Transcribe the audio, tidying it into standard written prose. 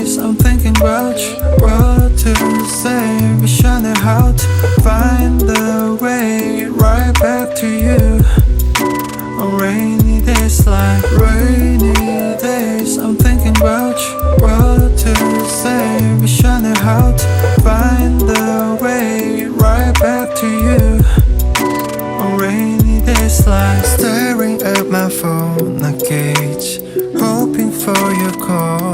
days I'm thinking about you, what to say, wishing how to find the way right back to you. On rainy days like rainy days I'm thinking about you, what to say, wishing how to find the way right back to you. On rainy days like staring at my phone, a cage, hoping for your call.